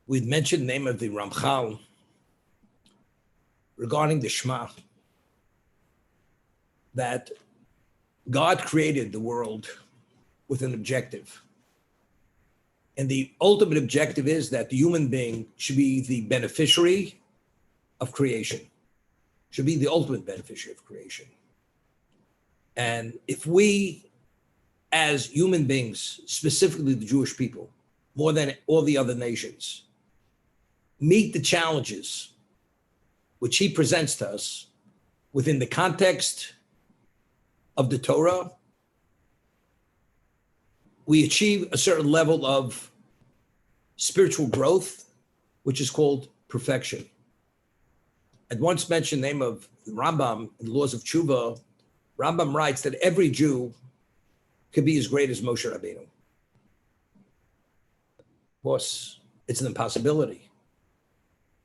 We'd mentioned the name of the Ramchal regarding the Shema, that God created the world with an objective. And the ultimate objective is that the human being should be the beneficiary of creation, should be the ultimate beneficiary of creation. And if we, as human beings, specifically the Jewish people, more than all the other nations, meet the challenges which he presents to us within the context of the Torah, we achieve a certain level of spiritual growth, which is called perfection. I'd once mentioned the name of the Rambam in the Laws of Tshuva. Rambam writes that every Jew could be as great as Moshe Rabbeinu. Of course, it's an impossibility.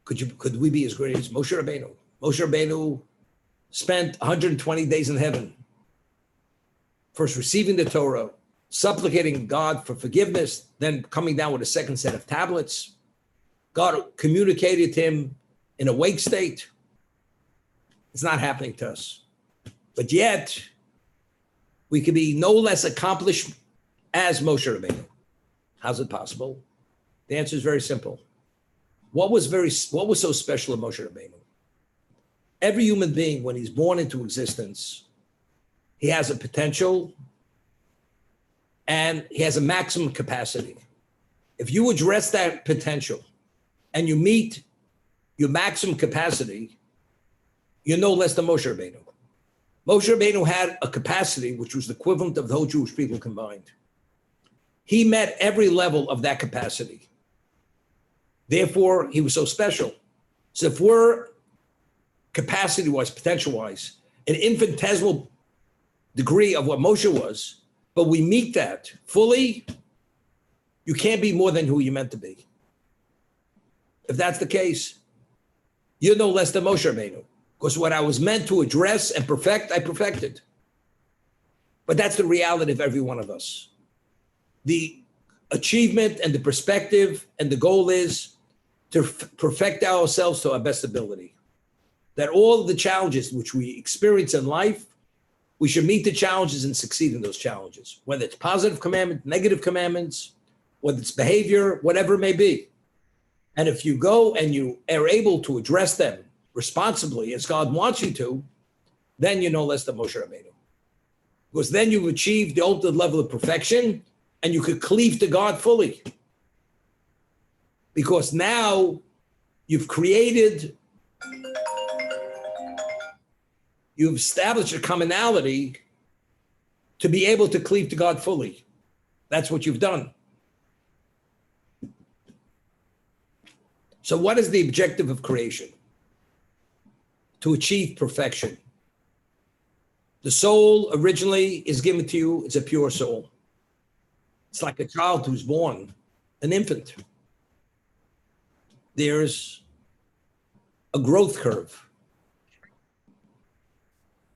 Could we be as great as Moshe Rabbeinu? Moshe Rabbeinu spent 120 days in heaven, first receiving the Torah, supplicating God for forgiveness, then coming down with a second set of tablets. God communicated to him in a wake state. It's not happening to us. But yet, we could be no less accomplished as Moshe Rabbeinu. How's it possible? The answer is very simple. What was so special of Moshe Rabbeinu? Every human being, when he's born into existence, he has a potential and he has a maximum capacity. If you address that potential and you meet your maximum capacity, you're no less than Moshe Rabbeinu. Moshe Rabbeinu had a capacity which was the equivalent of the whole Jewish people combined. He met every level of that capacity. Therefore, he was so special. So if we're capacity-wise, potential-wise, an infinitesimal degree of what Moshe was, but we meet that fully, you can't be more than who you're meant to be. If that's the case, you're no less than Moshe Rabbeinu, because what I was meant to address and perfect, I perfected. But that's the reality of every one of us. The achievement and the perspective and the goal is to perfect ourselves to our best ability. That all of the challenges which we experience in life, we should meet the challenges and succeed in those challenges, whether it's positive commandments, negative commandments, whether it's behavior, whatever it may be. And if you go and you are able to address them responsibly as God wants you to, then you're no less than Moshe Rabbeinu. Because then you've achieved the ultimate level of perfection and you could cleave to God fully. Because now you've established a commonality to be able to cleave to God fully. That's what you've done. So what is the objective of creation? To achieve perfection. The soul originally is given to you, it's a pure soul. It's like a child who's born, an infant. There's a growth curve.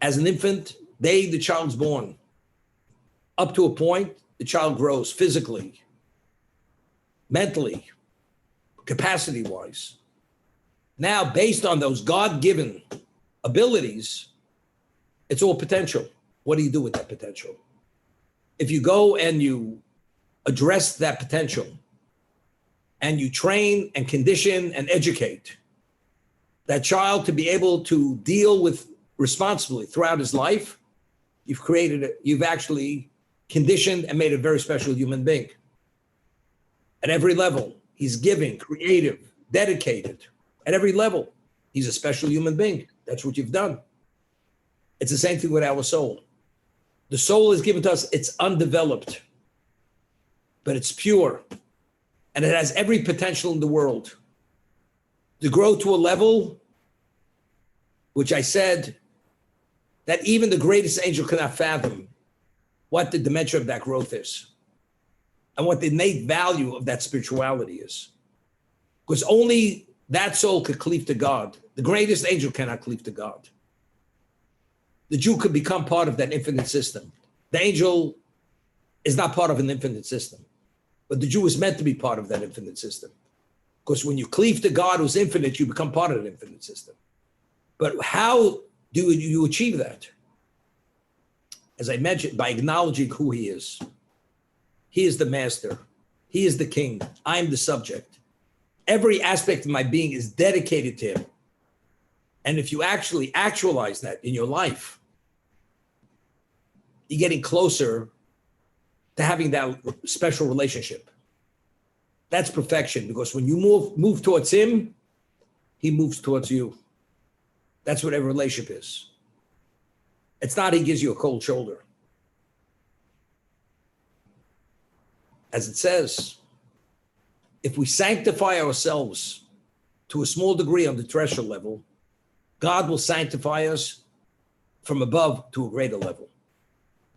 As an infant, the child's born. Up to a point, the child grows physically, mentally, capacity-wise. Now, based on those God-given abilities, it's all potential. What do you do with that potential? If you go and you address that potential and you train and condition and educate that child to be able to deal with responsibly throughout his life, you've actually conditioned and made a very special human being. At every level, he's giving, creative, dedicated. At every level, he's a special human being. That's what you've done. It's the same thing with our soul. The soul is given to us, it's undeveloped, but it's pure. And it has every potential in the world to grow to a level which I said that even the greatest angel cannot fathom what the dimension of that growth is and what the innate value of that spirituality is. Because only that soul could cleave to God. The greatest angel cannot cleave to God. The Jew could become part of that infinite system. The angel is not part of an infinite system, but the Jew is meant to be part of that infinite system. Because when you cleave to God who's infinite, you become part of the infinite system. But how do you achieve that? As I mentioned, by acknowledging who he is. He is the master. He is the king. I am the subject. Every aspect of my being is dedicated to him. And if you actually actualize that in your life, you're getting closer to having that special relationship. That's perfection, because when you move towards him, he moves towards you. That's what every relationship is. It's not he gives you a cold shoulder. As it says, if we sanctify ourselves to a small degree on the threshold level, God will sanctify us from above to a greater level.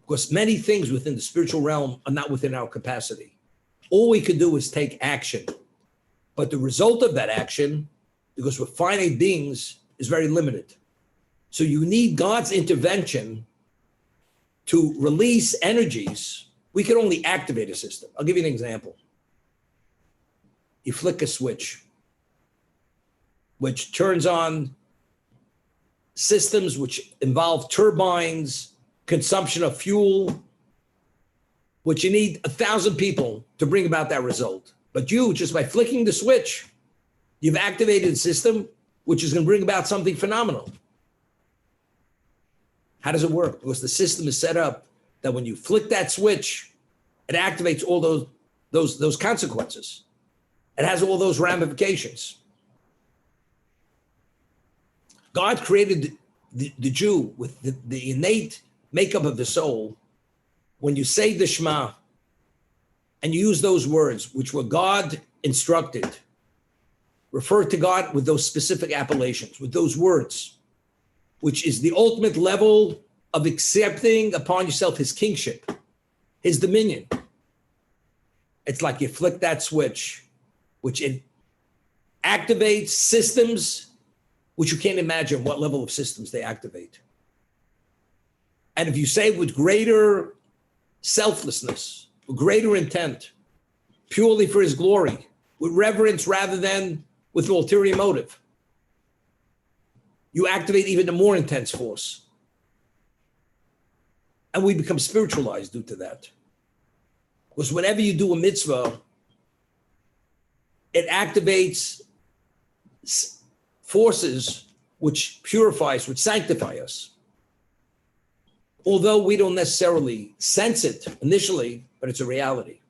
Because many things within the spiritual realm are not within our capacity. All we could do is take action. But the result of that action, because we're finite beings, is very limited. So you need God's intervention to release energies. We can only activate a system. I'll give you an example. You flick a switch, which turns on systems which involve turbines, consumption of fuel, which you need 1,000 people to bring about that result. But you, just by flicking the switch, you've activated a system which is going to bring about something phenomenal. How does it work? Because the system is set up that when you flick that switch, it activates all those consequences. It has all those ramifications. God created the Jew with the innate makeup of the soul. When you say the Shema and you use those words, which were God instructed, refer to God with those specific appellations, with those words, which is the ultimate level of accepting upon yourself his kingship, his dominion. It's like you flick that switch, which it activates systems which you can't imagine what level of systems they activate. And if you say with greater selflessness, with greater intent, purely for his glory, with reverence rather than with an ulterior motive, you activate even a more intense force. And we become spiritualized due to that. Because whenever you do a mitzvah, it activates forces which purifies, which sanctify us. Although we don't necessarily sense it initially, but it's a reality.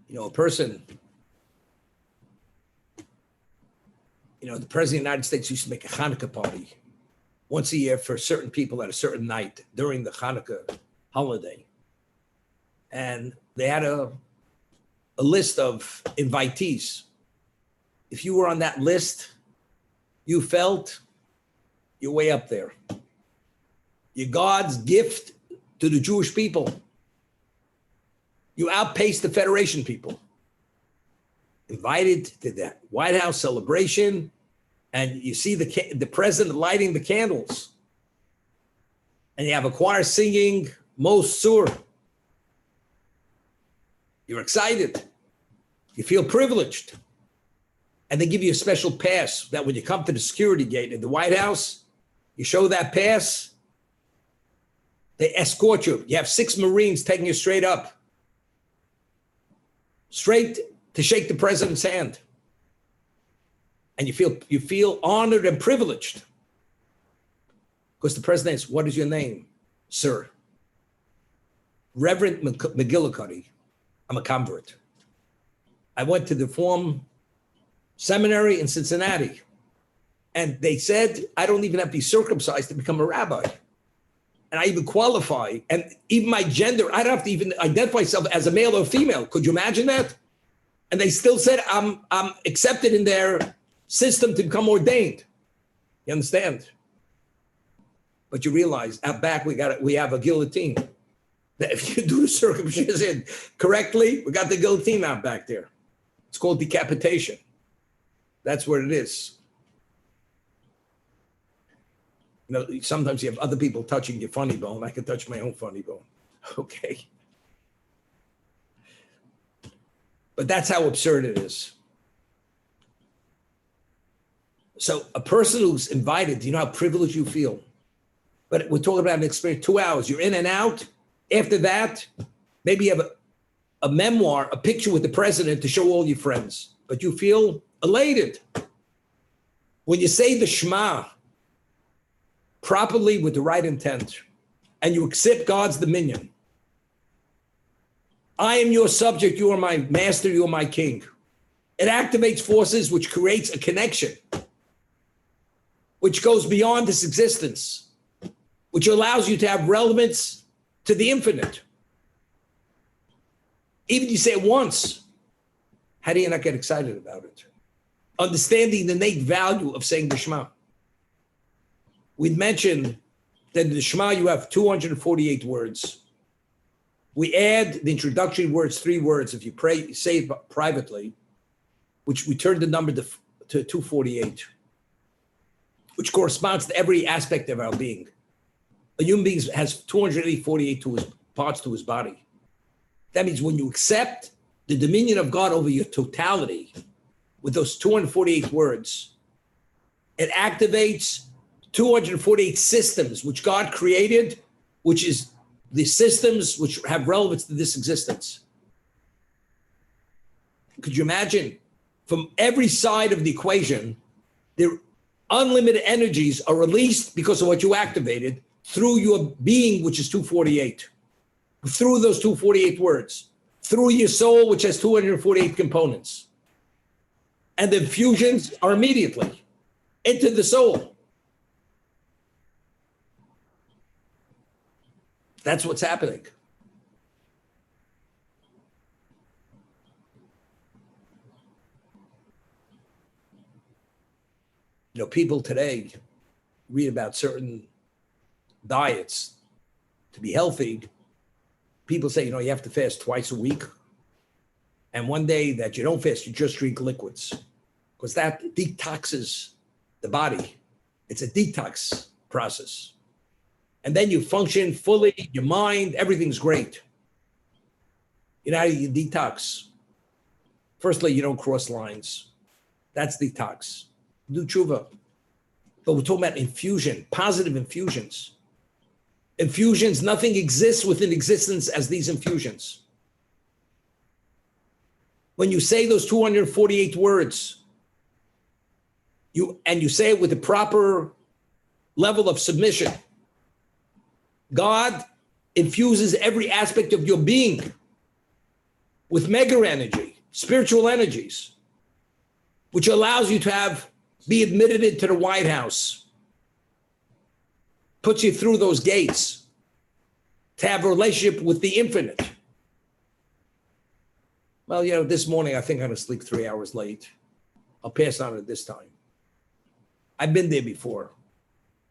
You know, a person, the President of the United States used to make a Hanukkah party once a year for certain people at a certain night during the Hanukkah holiday. And they had a list of invitees. If you were on that list, you felt you're way up there. You're God's gift to the Jewish people. You outpaced the Federation people. Invited to that White House celebration, and you see the president lighting the candles. And you have a choir singing Mos Sur. You're excited. You feel privileged. And they give you a special pass that when you come to the security gate at the White House, you show that pass, they escort you. You have 6 Marines taking you straight up. Straight to shake the president's hand. And you feel honored and privileged. Because the president asks, what is your name, sir? Reverend McGillicuddy. I'm a convert. I went to the Reform Seminary in Cincinnati. And they said, I don't even have to be circumcised to become a rabbi. And I even qualify. And even my gender, I don't have to even identify myself as a male or female. Could you imagine that? And they still said, I'm accepted in their system to become ordained. You understand? But you realize out back, we have a guillotine. That if you do the circumcision correctly, we got the guillotine out back there. It's called decapitation. That's what it is. You know, sometimes you have other people touching your funny bone. I can touch my own funny bone. Okay. But that's how absurd it is. So a person who's invited, do you know how privileged you feel? But we're talking about an experience, 2 hours. You're in and out. After that, maybe you have a memoir, a picture with the president to show all your friends. But you feel elated. When you say the Shema properly with the right intent, and you accept God's dominion, I am your subject, you are my master, you are my king. It activates forces which creates a connection, which goes beyond this existence, which allows you to have relevance to the infinite. Even you say it once, how do you not get excited about it? Understanding the innate value of saying the Shema. We'd mentioned that in the Shema you have 248 words. We add the introductory words, 3 words, if you pray, say it privately, which we turn the number to 248, which corresponds to every aspect of our being. A human being has 248 parts to his body. That means when you accept the dominion of God over your totality with those 248 words, it activates 248 systems which God created, which is the systems which have relevance to this existence. Could you imagine? From every side of the equation, the unlimited energies are released because of what you activated through your being, which is 248, through those 248 words, through your soul, which has 248 components. And the infusions are immediately into the soul. That's what's happening. You know, people today read about certain diets to be healthy. People say, you know, you have to fast twice a week. And one day that you don't fast, you just drink liquids because that detoxes the body. It's a detox process. And then you function fully, your mind, everything's great. You know how you detox? Firstly, you don't cross lines. That's detox. Do tshuva. But we're talking about infusion, positive infusions. Infusions, nothing exists within existence as these infusions. When you say those 248 words, you say it with the proper level of submission, God infuses every aspect of your being with mega energy, spiritual energies, which allows you to be admitted into the White House, puts you through those gates to have a relationship with the infinite. Well, you know, this morning, I think I'm going to sleep 3 hours late. I'll pass on it this time. I've been there before.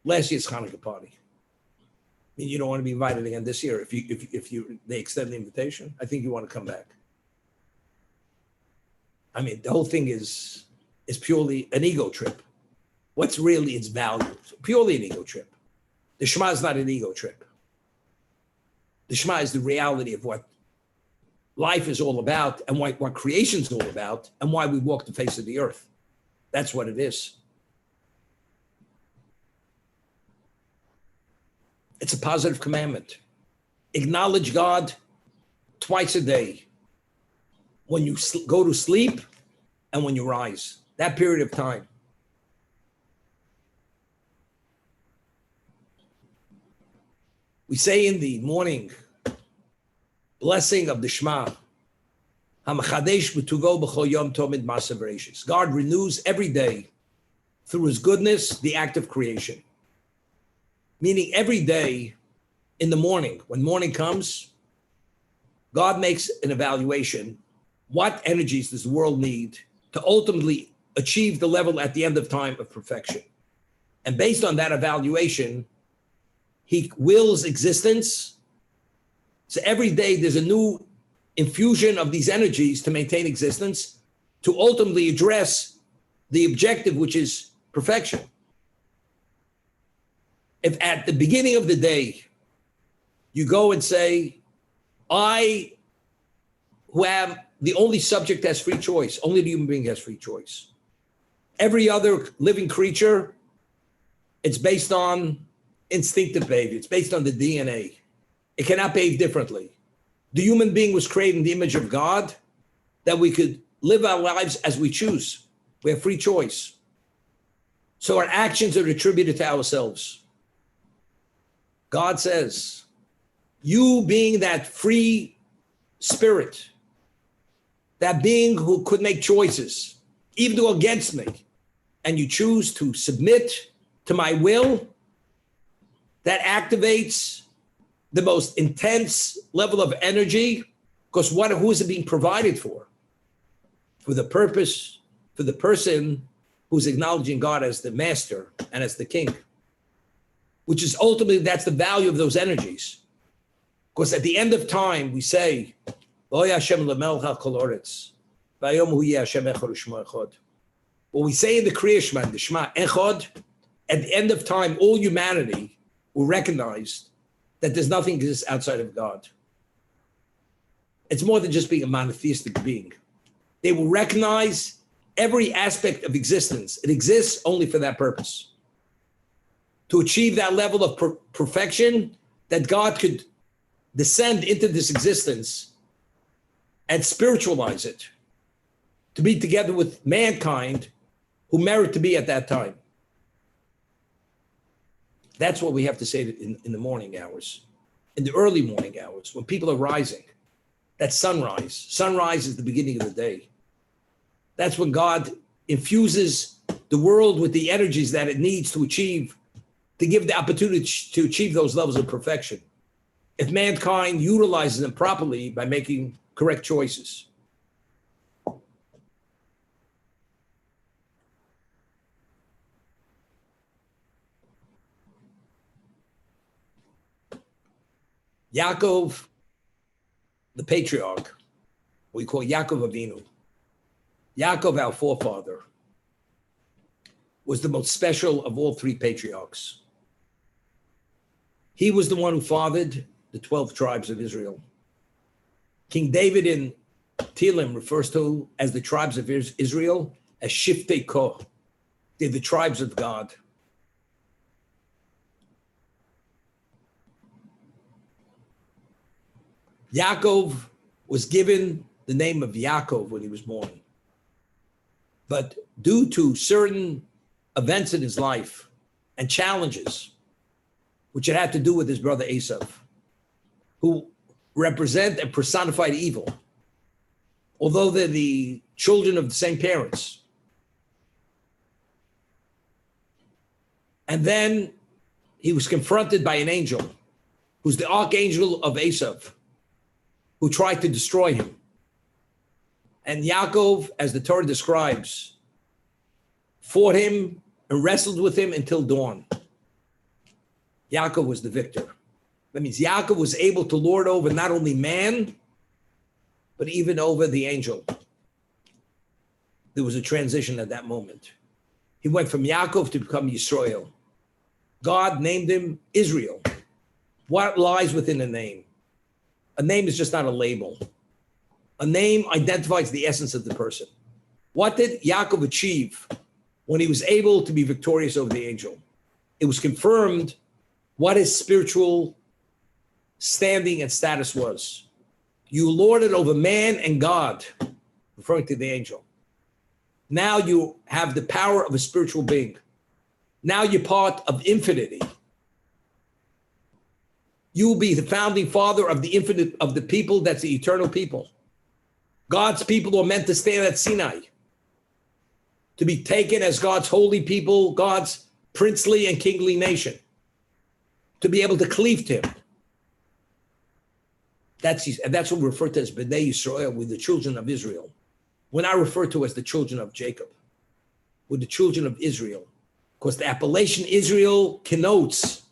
Last year's Hanukkah Party. I mean, you don't want to be invited again this year. If they extend the invitation, I think you want to come back. I mean, the whole thing is purely an ego trip. What's really its value? Purely an ego trip. The Shema is not an ego trip. The Shema is the reality of what life is all about and what creation is all about and why we walk the face of the earth. That's what it is. It's a positive commandment. Acknowledge God twice a day. When you go to sleep and when you rise. That period of time. We say in the morning blessing of the Shema, God renews every day through his goodness, the act of creation. Meaning every day in the morning, when morning comes, God makes an evaluation. What energies does the world need to ultimately achieve the level at the end of time of perfection? And based on that evaluation, he wills existence. So every day there's a new infusion of these energies to maintain existence, to ultimately address the objective, which is perfection. If at the beginning of the day, you go and say, I, who am the only subject has free choice, only the human being has free choice. Every other living creature, it's based on instinctive behavior. It's based on the DNA. It cannot behave differently. The human being was created in the image of God, that we could live our lives as we choose. We have free choice. So our actions are attributed to ourselves. God says, you being that free spirit, that being who could make choices, even though against me, and you choose to submit to my will, that activates the most intense level of energy, because who is it being provided for? For the purpose, for the person who's acknowledging God as the master and as the king, which is ultimately, that's the value of those energies. Because at the end of time, we say, what we say in the Kriya Shema, the Shema Echad, at the end of time, all humanity will recognize that there's nothing exists outside of God. It's more than just being a monotheistic being. They will recognize every aspect of existence. It exists only for that purpose. To achieve that level of perfection, that God could descend into this existence and spiritualize it, to be together with mankind who merit to be at that time. That's what we have to say in the morning hours, in the early morning hours, when people are rising. That's sunrise. Sunrise is the beginning of the day. That's when God infuses the world with the energies that it needs to achieve, to give the opportunity to achieve those levels of perfection, if mankind utilizes them properly by making correct choices. Yaakov, the patriarch, we call Yaakov Avinu. Yaakov, our forefather, was the most special of all three patriarchs. He was the one who fathered the 12 tribes of Israel. King David in Tehillim refers to as the tribes of Israel as Shiftei Koh. They're the tribes of God. Yaakov was given the name of Yaakov when he was born. But due to certain events in his life and challenges, which it had to do with his brother Esav, who represent and personified evil, although they're the children of the same parents. And then he was confronted by an angel, who's the archangel of Esav, who tried to destroy him. And Yaakov, as the Torah describes, fought him and wrestled with him until dawn. Yaakov was the victor. That means Yaakov was able to lord over not only man, but even over the angel. There was a transition at that moment. He went from Yaakov to become Yisrael. God named him Israel. What lies within a name? A name is just not a label. A name identifies the essence of the person. What did Yaakov achieve when he was able to be victorious over the angel? It was confirmed what his spiritual standing and status was. You lorded over man and God, referring to the angel. Now you have the power of a spiritual being. Now you're part of infinity. You will be the founding father of the infinite, of the people that's the eternal people. God's people are meant to stand at Sinai, to be taken as God's holy people, God's princely and kingly nation, to be able to cleave to him. That's what we refer to as Bnei Yisrael, with the children of Israel. We're not referred to as the children of Jacob. We're the children of Israel, because the appellation Israel connotes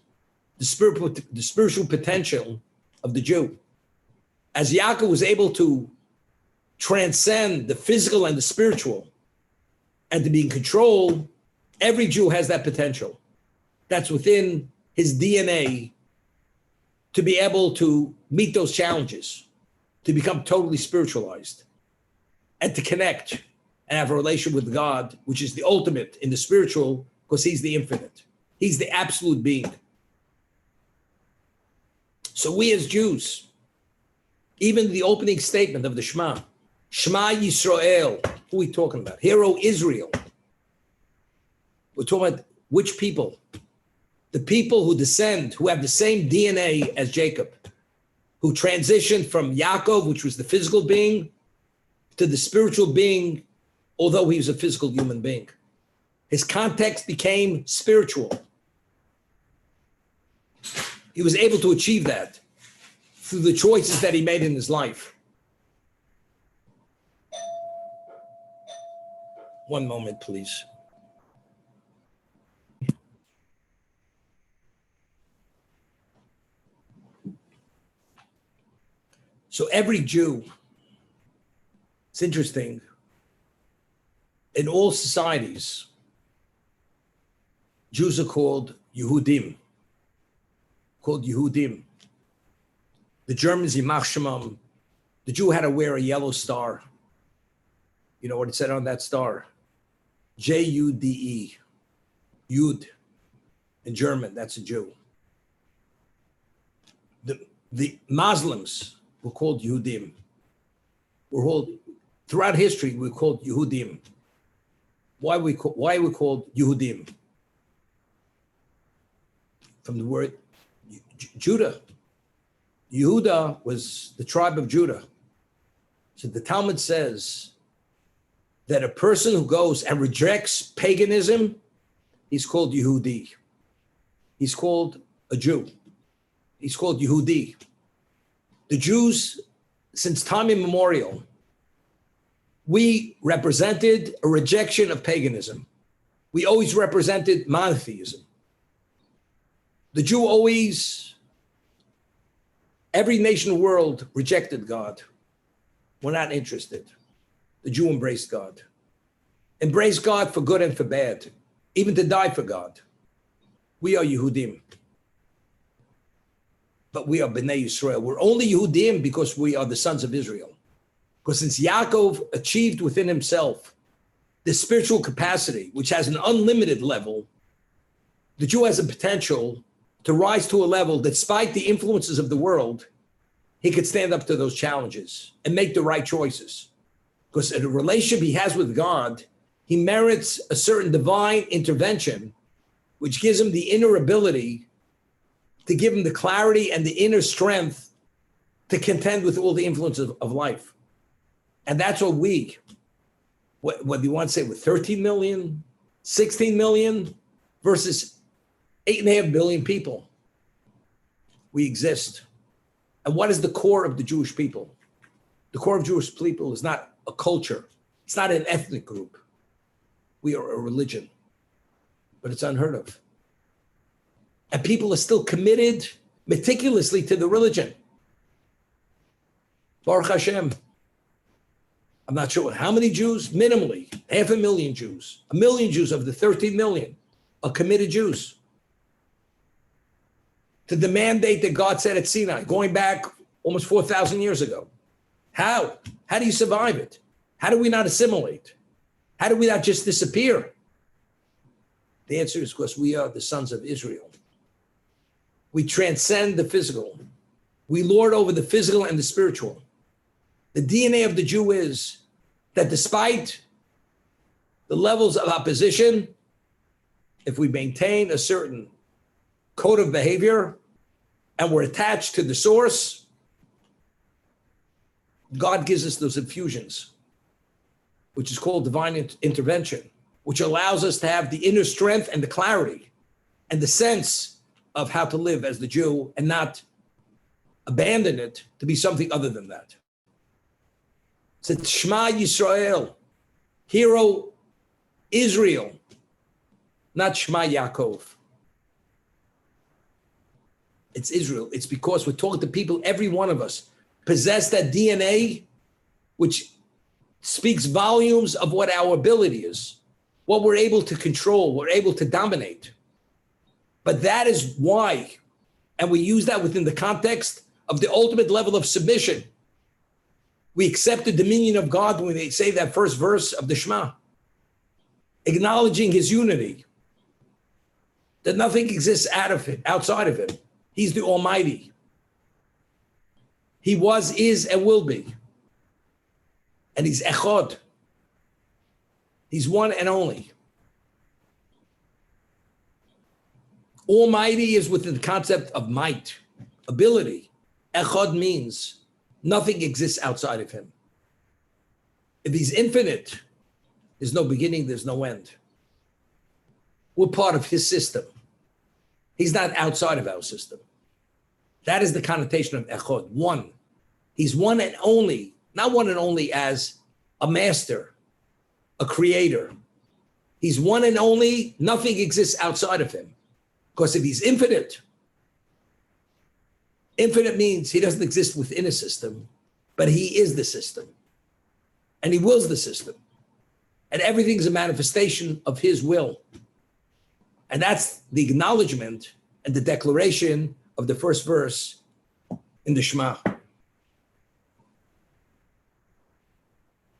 the spiritual potential of the Jew. As Yaakov was able to transcend the physical and the spiritual and to be in control, every Jew has that potential. That's within his DNA to be able to meet those challenges, to become totally spiritualized, and to connect and have a relation with God, which is the ultimate in the spiritual, because he's the infinite. He's the absolute being. So we as Jews, even the opening statement of the Shema, Shema Yisrael, who are we talking about? Hear, O Israel. We're talking about which people? The people who descend, who have the same DNA as Jacob, who transitioned from Yaakov, which was the physical being, to the spiritual being, although he was a physical human being. His context became spiritual. He was able to achieve that through the choices that he made in his life. One moment, please. So every Jew, it's interesting, in all societies, Jews are called Yehudim. The Germans, Yimach Shemam, the Jew had to wear a yellow star. You know what it said on that star? Jude. Yud. In German, that's a Jew. The Muslims were called Yehudim. Throughout history, we're called Yehudim. Why are we called Yehudim? From the word Judah. Yehuda was the tribe of Judah. So the Talmud says that a person who goes and rejects paganism, he's called Yehudi. He's called a Jew. He's called Yehudi. The Jews, since time immemorial, we represented a rejection of paganism. We always represented monotheism. The Jew always, every nation in the world rejected God. We're not interested. The Jew embraced God. Embraced God for good and for bad, even to die for God. We are Yehudim. But we are Bnei Yisrael. We're only Yehudim because we are the sons of Israel. Because since Yaakov achieved within himself this spiritual capacity, which has an unlimited level, the Jew has a potential to rise to a level, despite the influences of the world, he could stand up to those challenges and make the right choices. Because in a relationship he has with God, he merits a certain divine intervention, which gives him the inner ability to give him the clarity and the inner strength to contend with all the influences of life. And that's what what you want to say, with 13 million, 16 million versus 8.5 billion people, we exist. And what is the core of the Jewish people? The core of Jewish people is not a culture. It's not an ethnic group. We are a religion, but it's unheard of. And people are still committed meticulously to the religion. Baruch Hashem. I'm not sure how many Jews, minimally, 500,000 Jews, 1 million Jews of the 13 million are committed Jews to the mandate that God said at Sinai, going back almost 4,000 years ago. How? How do you survive it? How do we not assimilate? How do we not just disappear? The answer is because we are the sons of Israel. We transcend the physical. We lord over the physical and the spiritual. The DNA of the Jew is that despite the levels of opposition, if we maintain a certain code of behavior and we're attached to the source, God gives us those infusions, which is called divine intervention, which allows us to have the inner strength and the clarity and the sense of how to live as the Jew and not abandon it to be something other than that. It's Shema Yisrael, hero Israel, not Shema Yaakov. It's Israel. It's because we're talking to people, every one of us possess that DNA, which speaks volumes of what our ability is, what we're able to control, we're able to dominate. But that is why, and we use that within the context of the ultimate level of submission. We accept the dominion of God when we say that first verse of the Shema, acknowledging his unity, that nothing exists outside of him. He's the Almighty. He was, is, and will be. And he's Echad. He's one and only. Almighty is within the concept of might, ability. Echad means nothing exists outside of him. If he's infinite, there's no beginning, there's no end. We're part of his system. He's not outside of our system. That is the connotation of Echad, one. He's one and only, not one and only as a master, a creator. He's one and only, nothing exists outside of him. Because if he's infinite, infinite means he doesn't exist within a system, but he is the system. And he wills the system. And everything's a manifestation of his will. And that's the acknowledgement and the declaration of the first verse in the Shema.